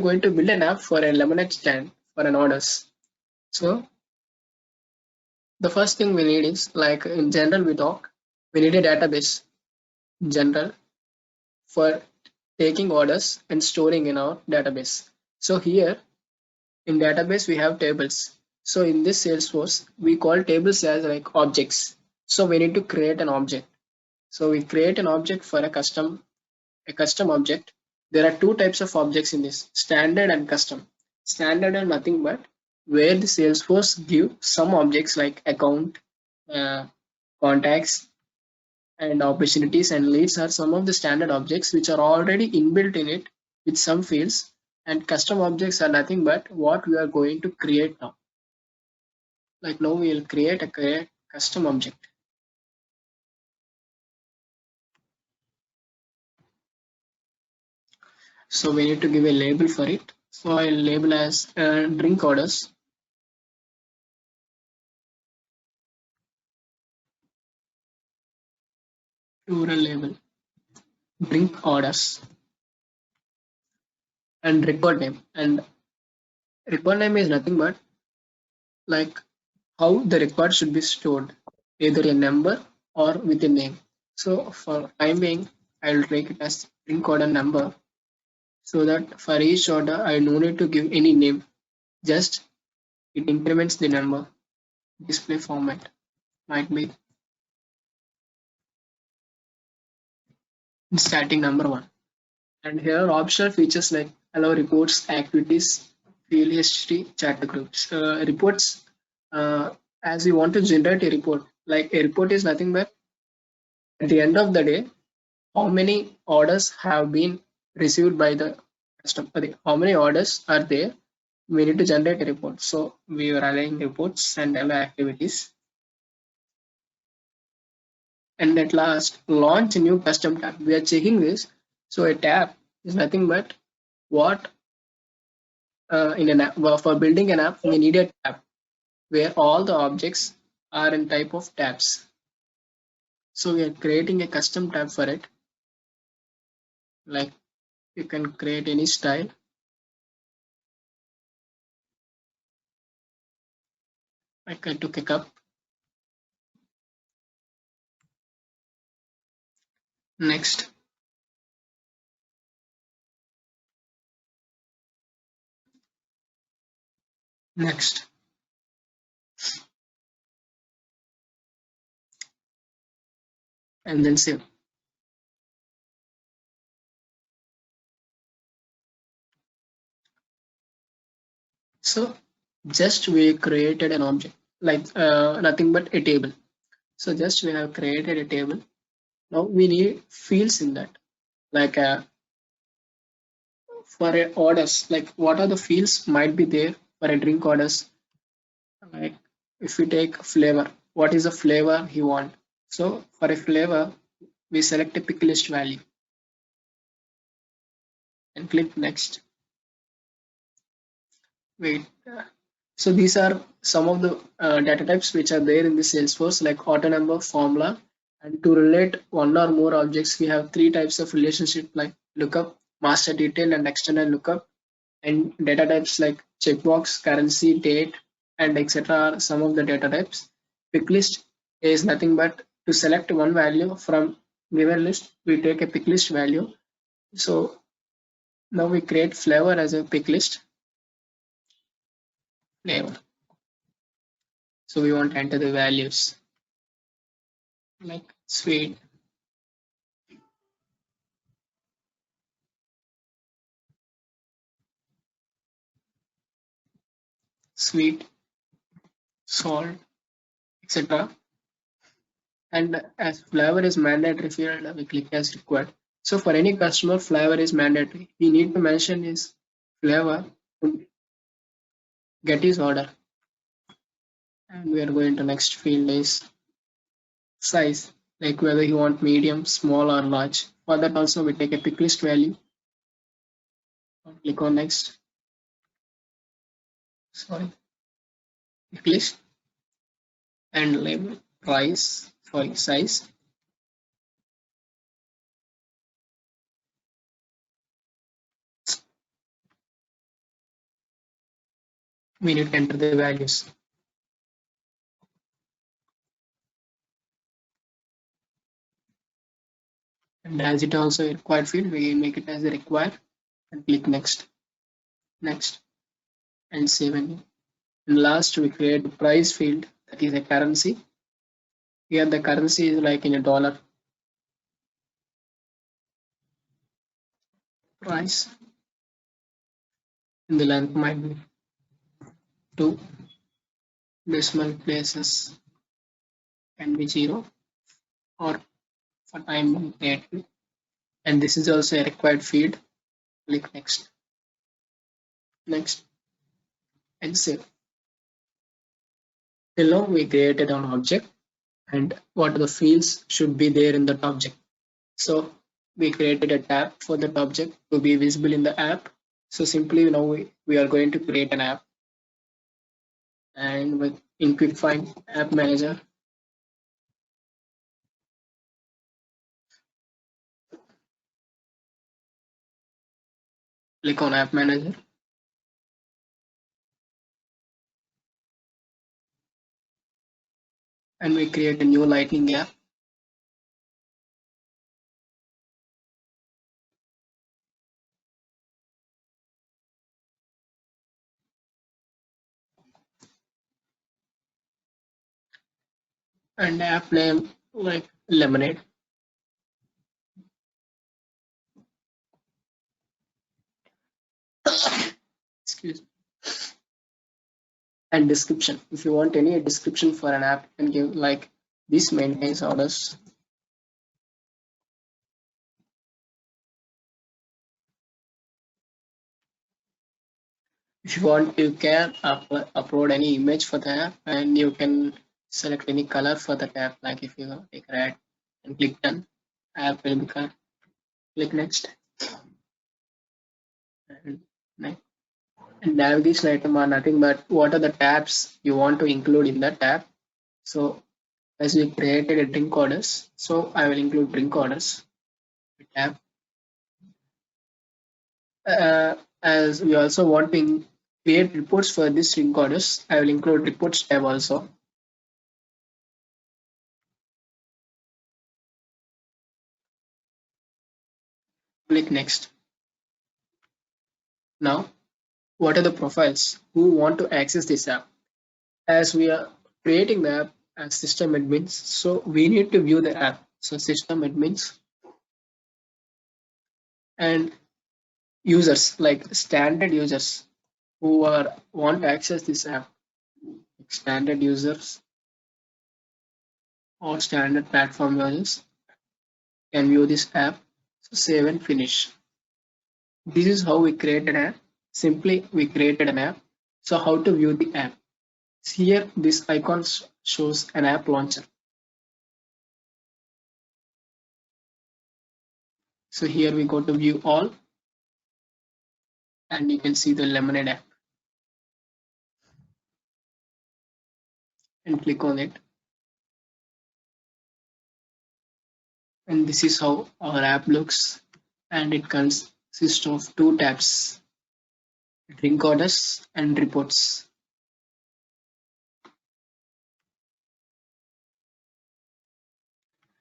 going to build an app for a lemonade stand for an orders. So the first thing we need is, like in general we talk, we need a database in general for taking orders and storing in our database. So here in database we have tables. So in this Salesforce we call tables as like objects. So we need to create an object. So we create an object for a custom object. There are two types of objects in this: standard and custom. Standard are nothing but where the Salesforce give some objects like account, uh, contacts, and opportunities and leads are some of the standard objects which are already inbuilt in it with some fields, and custom objects are nothing but what we are going to create now. Like now we will create a custom object. So we need to give a label for it. So I'll label as drink orders. Plural label drink orders and record name. And record name is nothing but like how the record should be stored, either a number or with a name. So for time being, I will take it as drink order number, so that for each order I no need to give any name, just it increments the number. Display format might be static number one. And here are optional features like allow reports, activities, field history, chat groups. Reports, as we want to generate a report, like a report is nothing but at the end of the day, how many orders have been received by the customer, how many orders are there, we need to generate a report. So we are aligning reports and allow activities. And at last, launch a new custom tab. We are checking this. So a tab is nothing but what in an app, well, for building an app we need a tab where all the objects are in type of tabs. So we are creating a custom tab for it. Like you can create any style. Like I took a cup. Next. Next. And then save. So just we created an object, like nothing but a table. So just we have created a table. Now we need fields in that, like for a orders, like what are the fields might be there for a drink orders. Like if we take flavor, what is the flavor he want? So for a flavor, we select a pick list value and click next. Wait. So these are some of the data types which are there in the Salesforce, like auto number, formula, and to relate one or more objects, we have three types of relationship like lookup, master detail, and external lookup. And data types like checkbox, currency, date, and etc. are some of the data types. Pick list is nothing but to select one value from given list, we take a pick list value. So now we create flavor as a pick list flavor. So we want to enter the values like sweet, sweet, salt, etc. And as flavor is mandatory field, we click as required. So for any customer, flavor is mandatory. He need to mention his flavor to get his order. And we are going to next field is size, like whether you want medium, small, or large. For that also we take a pick list value. Click on next. Sorry, pick list and label price. Sorry, size. we need to enter the values. And as it also a required field, we make it as a required and click next, next, and save and last we create the price field, that is a currency. Here the currency is like in a dollar. Price in the length might be 2 decimal places can be 0 or for time created. And this is also a required field. Click next, next, and save. Till now we created an object and what the fields should be there in that object. So we created a tab for that object to be visible in the app. So simply now we are going to create an app, and with in quick find app manager, click on app manager, and we create a new lightning app. And app name like lemonade. Excuse me. And description, if you want any description for an app, you can give like this maintains orders. If you want, you can upload any image for the app, and you can select any color for the app. Like if you take red and click done, app will become. Click next, and next. And navigation item are nothing but what are the tabs you want to include in the tab. So as we created a drink orders, so I will include drink orders tab. As we also want to create reports for this drink orders, I will include reports tab also. Click next. Now, what are the profiles who want to access this app? As we are creating the app as system admins, so we need to view the app. So system admins and users, like standard users who are want to access this app, standard users or standard platform users can view this app. So save and finish. This is how we created an app. Simply we created an app. So how to view the app? Here this icon shows an app launcher. So here we go to view all, and you can see the Lemonade app and click on it. And this is how our app looks, and it consists of two tabs, drink orders and reports.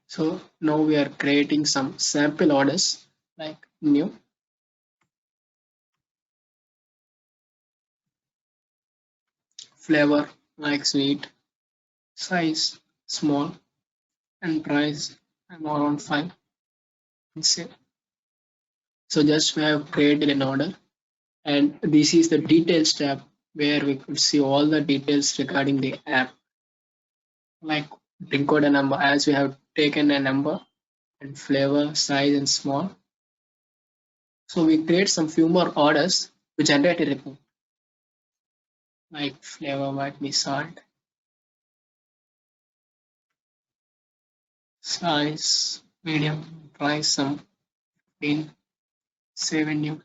So now we are creating some sample orders like new, flavor like sweet, size small, and price I'm around 5. So just we have created an order, and this is the details tab where we could see all the details regarding the app, like drink order number, as we have taken a number, and flavor, size, and small. So we create some few more orders to generate a report, like flavor might be salt, size medium, price some 15, save and new.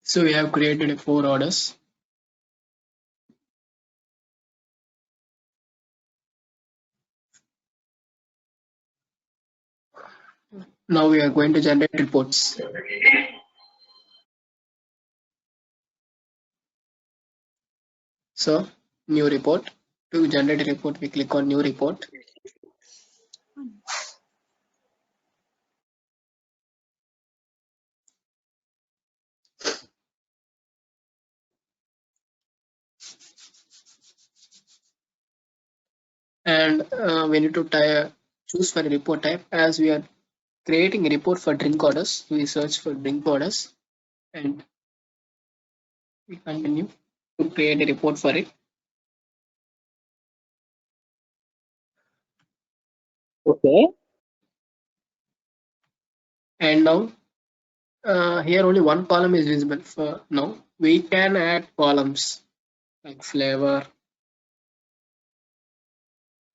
So we have created 4 orders. Now we are going to generate reports. So new report. To generate a report, we click on new report. And we need to choose for a report type. As we are creating a report for drink orders, we search for drink orders and we continue to create a report for it. Okay. And now here only one column is visible for now. We can add columns like flavor,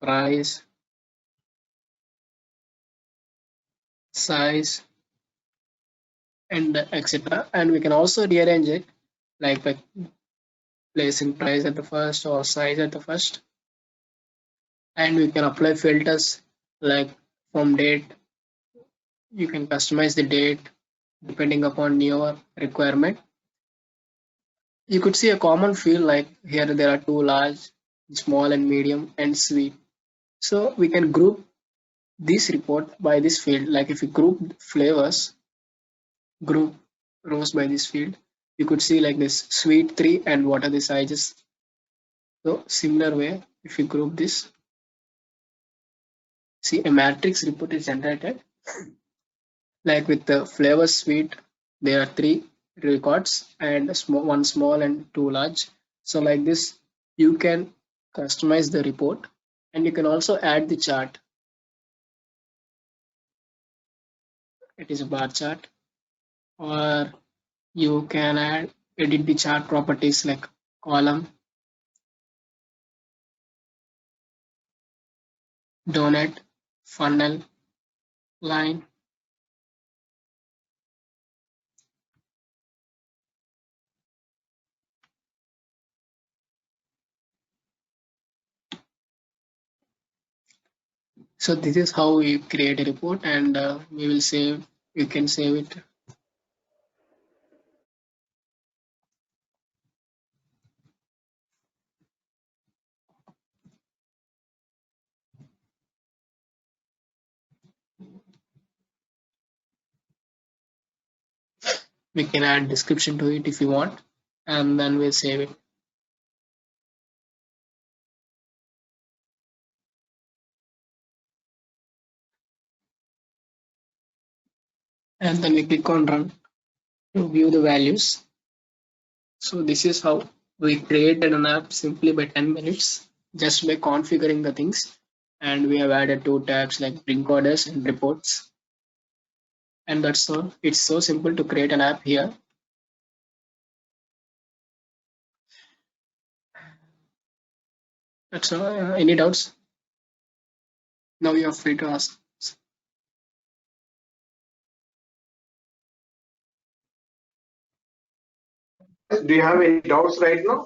price, size, and etc. And we can also rearrange it like by placing price at the first or size at the first. And we can apply filters like from date. You can customize the date depending upon your requirement. You could see a common field like here there are two large, small and medium and sweet. So we can group this report by this field. Like if you group flavors, group rows by this field, you could see like this sweet 3 and what are the sizes. So similar way, if you group this, see a matrix report is generated. Like with the flavor sweet, there are 3 records and one small and 2 large. So like this, you can customize the report and you can also add the chart. It is a bar chart, or you can edit the chart properties like column, donut, funnel, line. So this is how we create a report, and we will save. You can save it. We can add description to it if you want, and then we'll save it. And then we click on run to view the values. So this is how we created an app simply by 10 minutes just by configuring the things. And we have added 2 tabs like drink orders and reports. And that's all. It's so simple to create an app here. That's all. Any doubts? Now you are free to ask. Do you have any doubts right now?